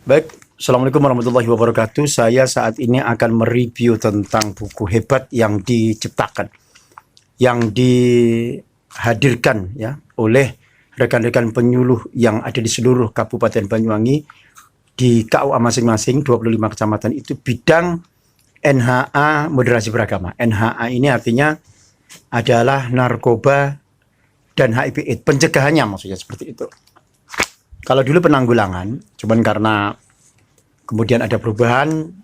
Baik, Assalamualaikum warahmatullahi wabarakatuh. Saya saat ini akan mereview tentang buku hebat yang diciptakan, yang dihadirkan ya oleh rekan-rekan penyuluh yang ada di seluruh Kabupaten Banyuwangi di KUA masing-masing 25 kecamatan itu bidang NHA moderasi beragama. NHA ini artinya adalah narkoba dan HIV/AIDS, pencegahannya maksudnya seperti itu. Kalau dulu penanggulangan, cuman karena kemudian ada perubahan,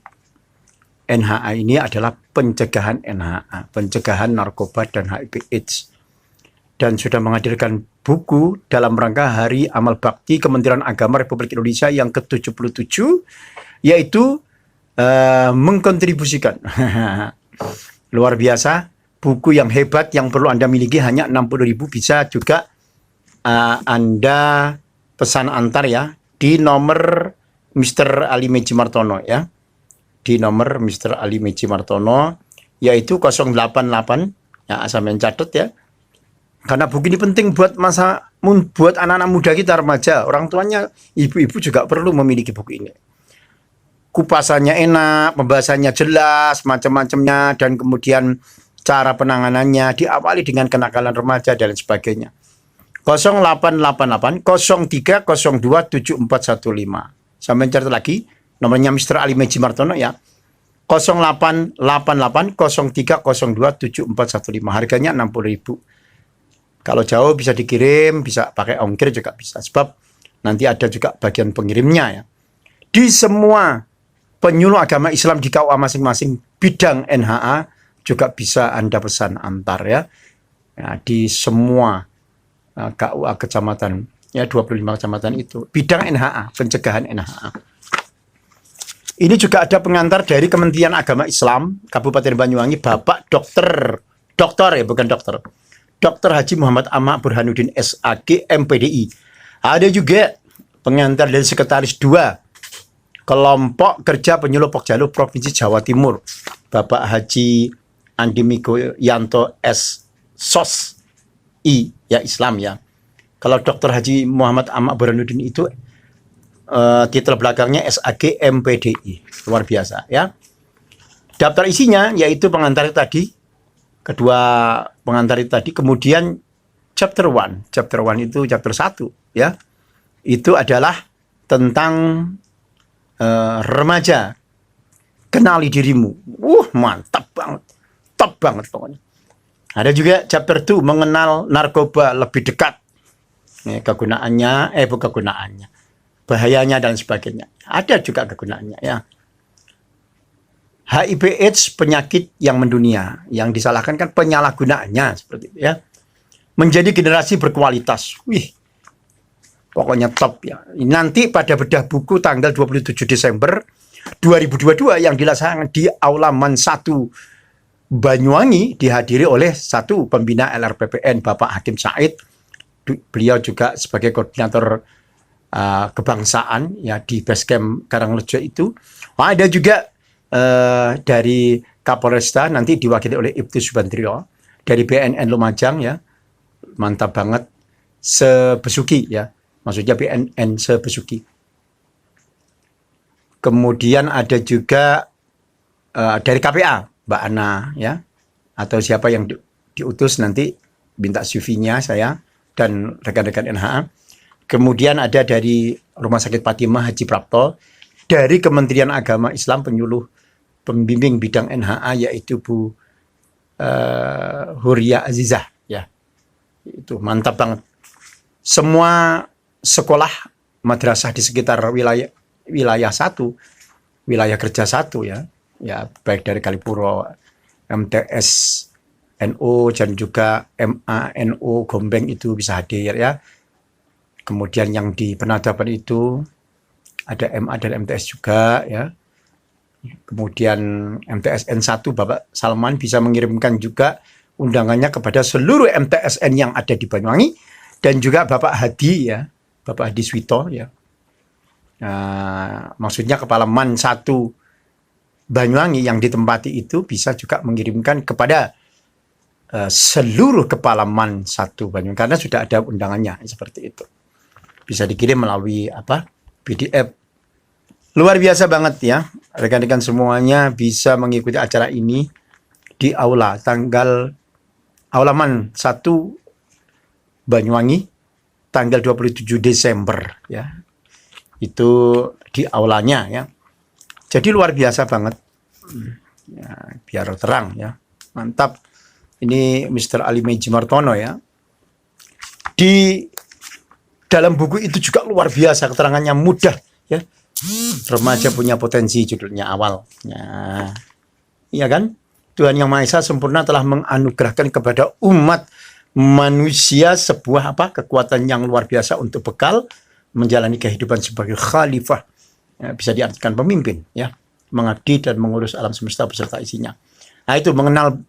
NHA ini adalah pencegahan NHA, pencegahan narkoba dan HIV/AIDS. Dan sudah menghadirkan buku dalam rangka Hari Amal Bakti Kementerian Agama Republik Indonesia yang ke-77, yaitu mengkontribusikan. Luar biasa, buku yang hebat yang perlu Anda miliki hanya 60.000, bisa juga Anda pesan antar ya di nomor Mr. Ali Meji Martono ya. Di nomor Mr. Ali Meji Martono yaitu 088 ya, sampean catat ya. Karena buku ini penting buat buat anak-anak muda kita, remaja, orang tuanya, ibu-ibu juga perlu memiliki buku ini. Kupasannya enak, pembahasannya jelas, macam-macamnya, dan kemudian cara penanganannya diawali dengan kenakalan remaja dan sebagainya. 0888 03 02 7415. Sampai catat lagi nomornya Mr. Ali Meji Martono ya. 0888 03 02 7415. Harganya 60.000. Kalau jauh bisa dikirim, bisa pakai ongkir juga bisa. Sebab nanti ada juga bagian pengirimnya ya. Di semua penyuluh agama Islam di KUA masing-masing bidang NHA juga bisa Anda pesan antar ya. Di semua KUA kecamatan ya, 25 kecamatan itu bidang NHA, pencegahan NHA. Ini juga ada pengantar dari Kementerian Agama Islam Kabupaten Banyuwangi, Bapak Dokter ya, bukan dokter, Dr. Haji Muhammad Amak Burhanuddin SAG MPDI. Ada juga pengantar dari Sekretaris 2 Kelompok Kerja Penyuluh Pokjalu Provinsi Jawa Timur, Bapak Haji Andi Miko Yanto S. SOS I ya, Islam ya. Kalau Dr. Haji Muhammad Amak Burhanuddin itu titel belakangnya SAG MPDI. Luar biasa ya. Daftar isinya yaitu pengantar tadi, kedua pengantar itu tadi, kemudian chapter 1 itu chapter 1 ya. Itu adalah tentang remaja, kenali dirimu. Mantap banget. Top banget pokoknya. Ada juga chapter 2 mengenal narkoba lebih dekat. Kegunaannya, bukan kegunaannya, bahayanya dan sebagainya. Ada juga kegunaannya ya. HIV/AIDS penyakit yang mendunia, yang disalahkan kan penyalahgunaannya seperti itu ya. Menjadi generasi berkualitas. Wih, pokoknya top ya. Nanti pada bedah buku tanggal 27 Desember 2022 yang dilaksanakan di Aula Man 1 Banyuwangi, dihadiri oleh satu pembina LRPPN, Bapak Hakim Said. Beliau juga sebagai koordinator kebangsaan ya di Basecamp Karangrejo itu. Ada juga dari Kapolresta, nanti diwakili oleh Ibtu Subandrio, dari BNN Lumajang ya. Mantap banget. Sebesuki ya. Maksudnya BNN Sebesuki. Kemudian ada juga dari KPA, Mbak Ana ya, atau siapa yang diutus nanti minta CV-nya saya dan rekan-rekan NHA. Kemudian ada dari Rumah Sakit Fatimah Haji Prapto, dari Kementerian Agama Islam penyuluh pembimbing bidang NHA yaitu Bu Huria Azizah ya. Itu mantap banget. Semua sekolah madrasah di sekitar wilayah 1, wilayah kerja 1 ya. Ya, baik dari Kalipuro, MTS NU dan juga MANU Gombeng itu bisa hadir ya. Kemudian yang di Penadapan itu ada MA dan MTS juga ya. Kemudian MTSN 1 Bapak Salman bisa mengirimkan juga undangannya kepada seluruh MTSN yang ada di Banyuwangi, dan juga Bapak Hadi ya, Bapak Hadi Swito ya. Maksudnya Kepala Man 1 Banyuwangi yang ditempati itu bisa juga mengirimkan kepada seluruh kepala Man 1 Banyuwangi, karena sudah ada undangannya seperti itu. Bisa dikirim melalui PDF Luar biasa banget ya. Rekan-rekan semuanya bisa mengikuti acara ini di aula Aulaman 1 Banyuwangi tanggal 27 Desember ya. Itu di aulanya ya. Jadi luar biasa banget. Ya, biar terang ya. Mantap. Ini Mr. Ali Mejimartono ya. Di dalam buku itu juga luar biasa, keterangannya mudah ya. Remaja punya potensi, judulnya awal. Ya. Iya kan? Tuhan Yang Maha Esa sempurna telah menganugerahkan kepada umat manusia sebuah kekuatan yang luar biasa untuk bekal menjalani kehidupan sebagai khalifah. Ya, bisa diartikan pemimpin ya, mengabdi dan mengurus alam semesta beserta isinya. Nah, itu mengenal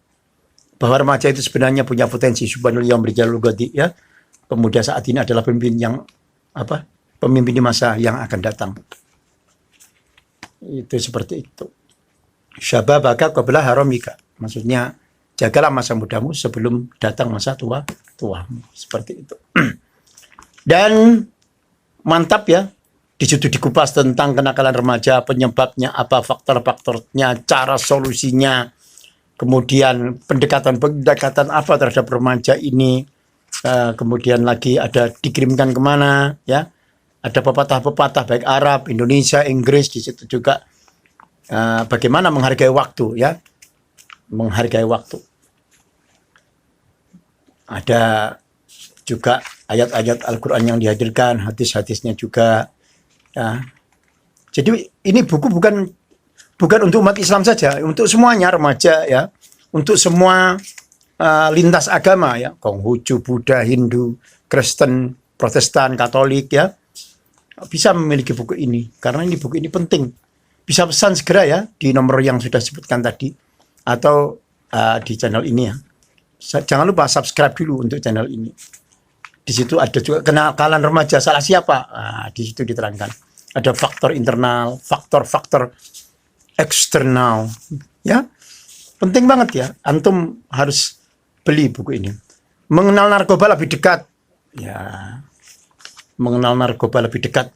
bahwa remaja itu sebenarnya punya potensi. Subhanallah yang berjalur gadi ya. Pemuda saat ini adalah pemimpin yang pemimpin di masa yang akan datang. Itu seperti itu. Syababaka qabla haramika. Maksudnya jagalah masa mudamu sebelum datang masa tuamu. Seperti itu. Dan mantap ya. Di situ dikupas tentang kenakalan remaja, penyebabnya apa, faktor-faktornya, cara solusinya, kemudian pendekatan apa terhadap remaja ini. Kemudian lagi ada dikirimkan kemana ya. Ada pepatah-pepatah baik Arab, Indonesia, Inggris. Di situ juga bagaimana menghargai waktu ya, menghargai waktu. Ada juga ayat-ayat Al-Quran yang dihadirkan, hadis-hadisnya juga ya. Jadi ini buku bukan untuk umat Islam saja, untuk semuanya remaja ya, untuk semua lintas agama ya, Konghucu, Buddha, Hindu, Kristen, Protestan, Katolik ya, bisa memiliki buku ini karena ini buku ini penting. Bisa pesan segera ya di nomor yang sudah disebutkan tadi atau di channel ini ya. Jangan lupa subscribe dulu untuk channel ini. Di situ ada juga kenakalan remaja salah siapa. Di situ diterangkan. Ada faktor internal, faktor eksternal ya. Penting banget ya. Antum harus beli buku ini. Mengenal narkoba lebih dekat. Ya. Mengenal narkoba lebih dekat.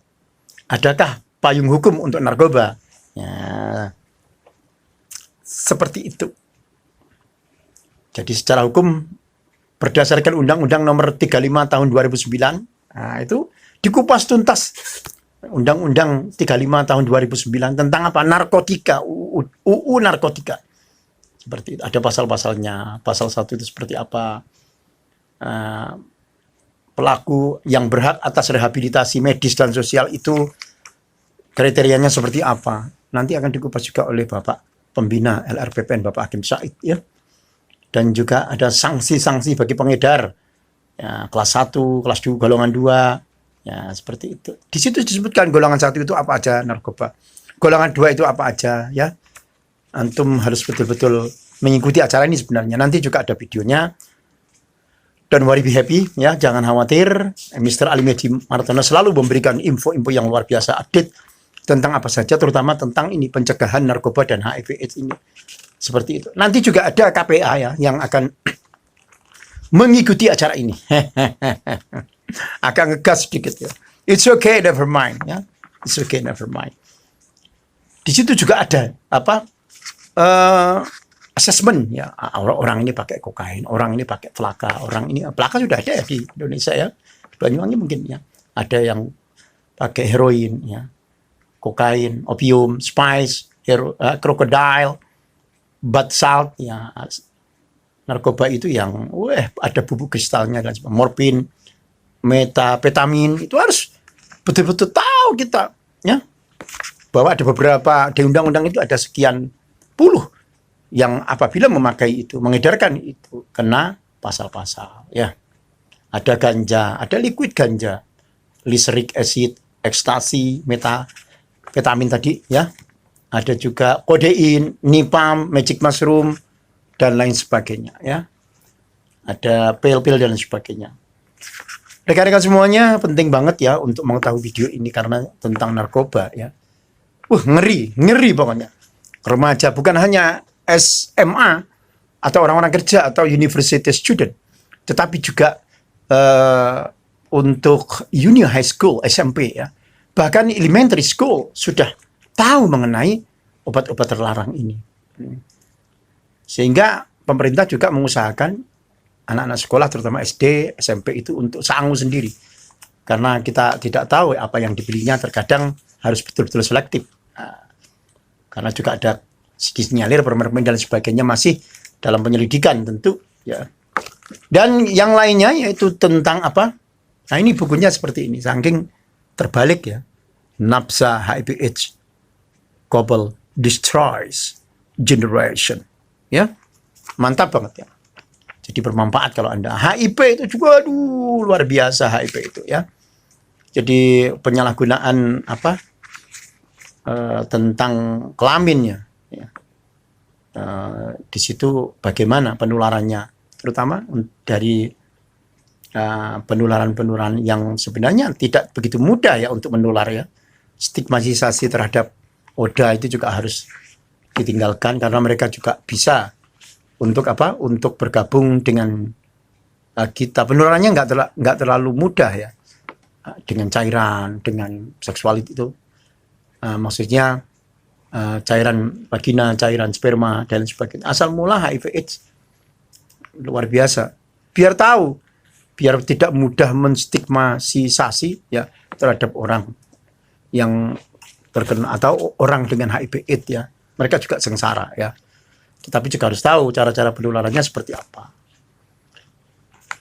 Adakah payung hukum untuk narkoba? Ya. Seperti itu. Jadi secara hukum berdasarkan Undang-Undang Nomor 35 Tahun 2009, nah itu dikupas tuntas. Undang-Undang 35 Tahun 2009 tentang apa? Narkotika, UU narkotika. Seperti itu. Ada pasal-pasalnya. Pasal 1 itu seperti apa? Pelaku yang berhak atas rehabilitasi medis dan sosial itu kriterianya seperti apa? Nanti akan dikupas juga oleh Bapak Pembina LRPPN, Bapak Hakim Said ya. Dan juga ada sanksi-sanksi bagi pengedar. Ya, kelas 1, kelas 2, golongan 2. Ya, seperti itu. Di situ disebutkan golongan 1 itu apa aja narkoba. Golongan 2 itu apa aja ya. Antum harus betul-betul mengikuti acara ini sebenarnya. Nanti juga ada videonya. Don't worry, be happy ya, jangan khawatir. Mr. Ali Mejimartono selalu memberikan info-info yang luar biasa, update tentang apa saja, terutama tentang ini pencegahan narkoba dan HIV/AIDS ini. Seperti itu. Nanti juga ada KPA ya yang akan mengikuti acara ini. Akan ngegas sedikit ya. It's okay, never mind ya. It's okay, never mind. Di situ juga ada assessment ya, orang ini pakai kokain, orang ini pakai plaka, orang ini plaka sudah ada ya di Indonesia ya, di Banyuwangi mungkin ya, ada yang pakai heroin ya, kokain, opium, spice, crocodile, bath salt ya, narkoba itu yang ada bubuk kristalnya dan morfin, metapetamin, itu harus betul-betul tahu kita ya, bahwa ada beberapa di undang-undang itu ada sekian puluh yang apabila memakai itu, mengedarkan itu, kena pasal-pasal ya. Ada ganja, ada liquid ganja, lysergic acid, ekstasi, metapetamin tadi ya. Ada juga kodein, nipam, magic mushroom dan lain sebagainya ya. Ada pil-pil dan sebagainya. Rekan-rekan semuanya, penting banget ya untuk mengetahui video ini karena tentang narkoba ya. Ngeri pokoknya. Remaja bukan hanya SMA atau orang-orang kerja atau university student, tetapi juga untuk junior high school, SMP ya, bahkan elementary school sudah tahu mengenai obat-obat terlarang ini. Sehingga pemerintah juga mengusahakan anak-anak sekolah terutama SD, SMP itu untuk sangu sendiri. Karena kita tidak tahu apa yang dibelinya, terkadang harus betul-betul selektif. Karena juga ada sinyalir, permen dan sebagainya masih dalam penyelidikan tentu ya. Dan yang lainnya yaitu tentang apa? Nah, ini bukunya seperti ini, saking terbalik ya. Nafsa HIV/AIDS Couple Destroys Generation. Ya. Mantap banget ya. Jadi bermanfaat kalau Anda. HIV itu juga luar biasa HIV itu ya. Jadi penyalahgunaan apa? Tentang kelaminnya ya. Di situ bagaimana penularannya, terutama dari penularan-penularan yang sebenarnya tidak begitu mudah ya untuk menular ya. Stigmatisasi terhadap ODA itu juga harus ditinggalkan karena mereka juga bisa untuk apa? Untuk bergabung dengan kita. Penularannya nggak terlalu mudah ya, dengan cairan, dengan seksual itu. Maksudnya cairan vagina, cairan sperma dan sebagainya. Asal mula HIV/AIDS luar biasa. Biar tahu, biar tidak mudah menstigmatisasi ya terhadap orang yang terkena atau orang dengan HIV/AIDS ya. Mereka juga sengsara ya. Tetapi juga harus tahu cara-cara penularannya seperti apa.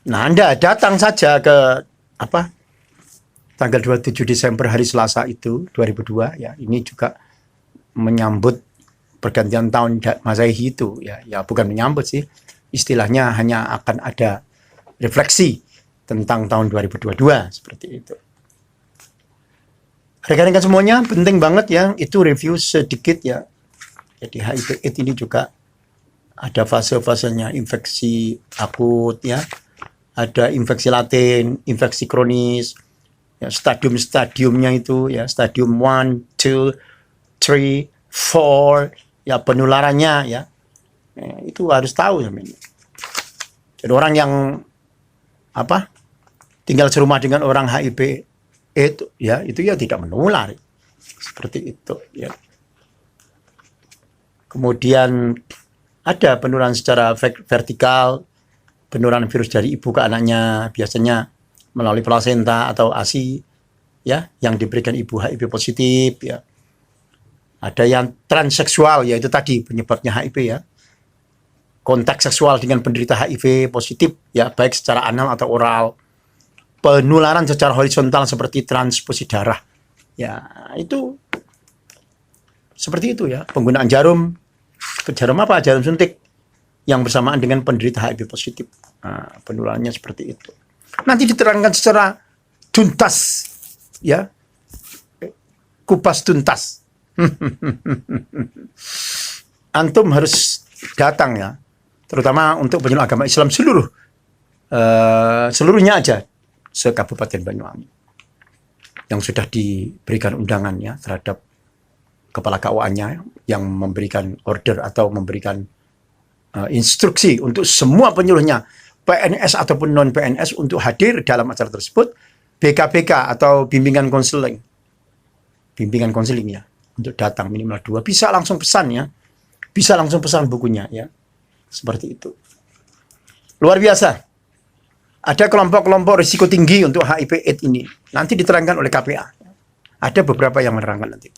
Nah, Anda datang saja ke apa? Tanggal 27 Desember hari Selasa itu 2002 ya. Ini juga menyambut pergantian tahun Masehi itu ya. Ya bukan menyambut sih. Istilahnya hanya akan ada refleksi tentang tahun 2022 seperti itu. Rekan-rekan semuanya, penting banget ya, itu review sedikit ya. Jadi HIV/AIDS ini juga ada fase-fasenya, infeksi akut ya, ada infeksi laten, infeksi kronis, ya, stadium-stadiumnya itu ya, stadium 1, 2, 3, 4, ya penularannya ya, itu harus tahu ya. Jadi orang yang apa tinggal serumah dengan orang HIV itu ya tidak menular seperti itu ya. Kemudian ada penularan secara vertikal, penularan virus dari ibu ke anaknya biasanya melalui plasenta atau ASI ya yang diberikan ibu HIV positif ya. Ada yang transseksual yaitu tadi penyebabnya HIV ya. Kontak seksual dengan penderita HIV positif ya baik secara anal atau oral. Penularan secara horizontal seperti transfusi darah. Ya, itu seperti itu ya. Penggunaan jarum apa? Jarum suntik yang bersamaan dengan penderita HIV positif. Nah, penularannya seperti itu. Nanti diterangkan secara tuntas ya. Kupas tuntas. Antum harus datang ya. Terutama untuk penyuluh agama Islam seluruhnya aja se-Kabupaten Banyuwangi yang sudah diberikan undangannya terhadap kepala KUA-nya yang memberikan order atau memberikan instruksi untuk semua penyuluhnya PNS ataupun non PNS untuk hadir dalam acara tersebut. BKBK atau bimbingan konseling ya untuk datang minimal 2, bisa langsung pesan ya, bisa langsung pesan bukunya ya, seperti itu. Luar biasa. Ada kelompok-kelompok risiko tinggi untuk HIV/AIDS ini. Nanti diterangkan oleh KPA. Ada beberapa yang menerangkan nanti.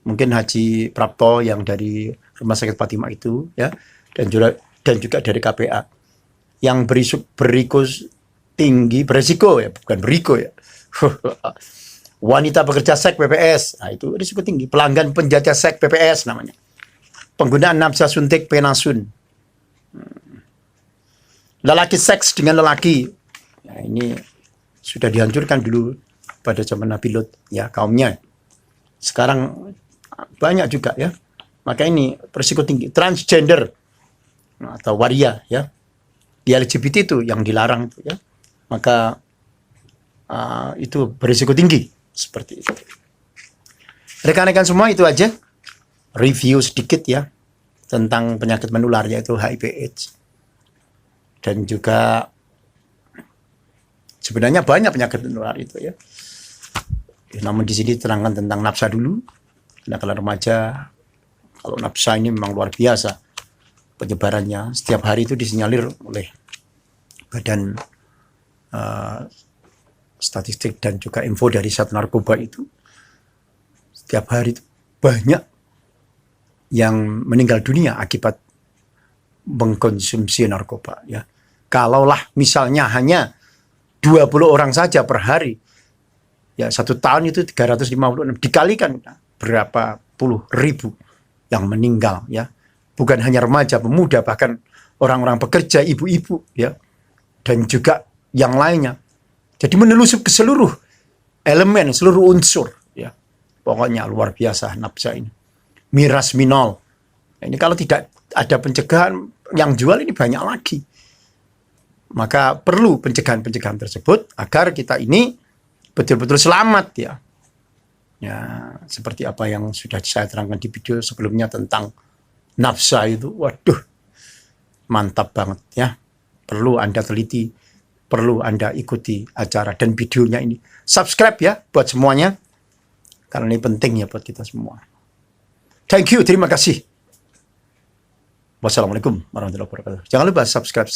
Mungkin Haji Prapto yang dari Rumah Sakit Fatimah itu, ya, dan juga dari KPA. Yang berisiko ya, bukan beriko ya. Wanita pekerja seks PPS, nah itu risiko tinggi. Pelanggan penjajah seks PPS namanya. Penggunaan nafsa suntik penasun. Lelaki seks dengan lelaki, nah, ini sudah dihancurkan dulu pada zaman Nabi Lut ya kaumnya. Sekarang banyak juga ya. Maka ini berisiko tinggi. Transgender atau waria ya, di LGBT itu yang dilarang itu ya. Maka itu berisiko tinggi seperti itu. Rekan-rekan semua, itu aja review sedikit ya tentang penyakit menular yaitu HIV/AIDS. Dan juga sebenarnya banyak penyakit menular itu ya. Namun di sini terangkan tentang nafsa dulu, kenakalan remaja. Kalau nafsa ini memang luar biasa penyebarannya. Setiap hari itu disinyalir oleh Badan Statistik dan juga info dari Sat Narkoba itu. Setiap hari itu banyak yang meninggal dunia akibat mengkonsumsi narkoba. Ya. Kalaulah misalnya hanya 20 orang saja per hari, ya 1 tahun itu 356 dikalikan berapa puluh ribu yang meninggal, ya. Bukan hanya remaja, pemuda, bahkan orang-orang pekerja, ibu-ibu, ya, dan juga yang lainnya. Jadi menelusup ke seluruh elemen, seluruh unsur, ya. Pokoknya luar biasa nafsa ini. Miras minol. Ini kalau tidak ada pencegahan, yang jual ini banyak lagi. Maka perlu pencegahan-pencegahan tersebut agar kita ini betul-betul selamat, ya. Ya, seperti apa yang sudah saya terangkan di video sebelumnya tentang nafsa itu. Waduh, mantap banget, ya. Perlu Anda teliti, perlu Anda ikuti acara dan videonya ini. Subscribe ya buat semuanya, karena ini penting ya buat kita semua. Thank you, terima kasih. Wassalamualaikum warahmatullahi wabarakatuh. Jangan lupa subscribe.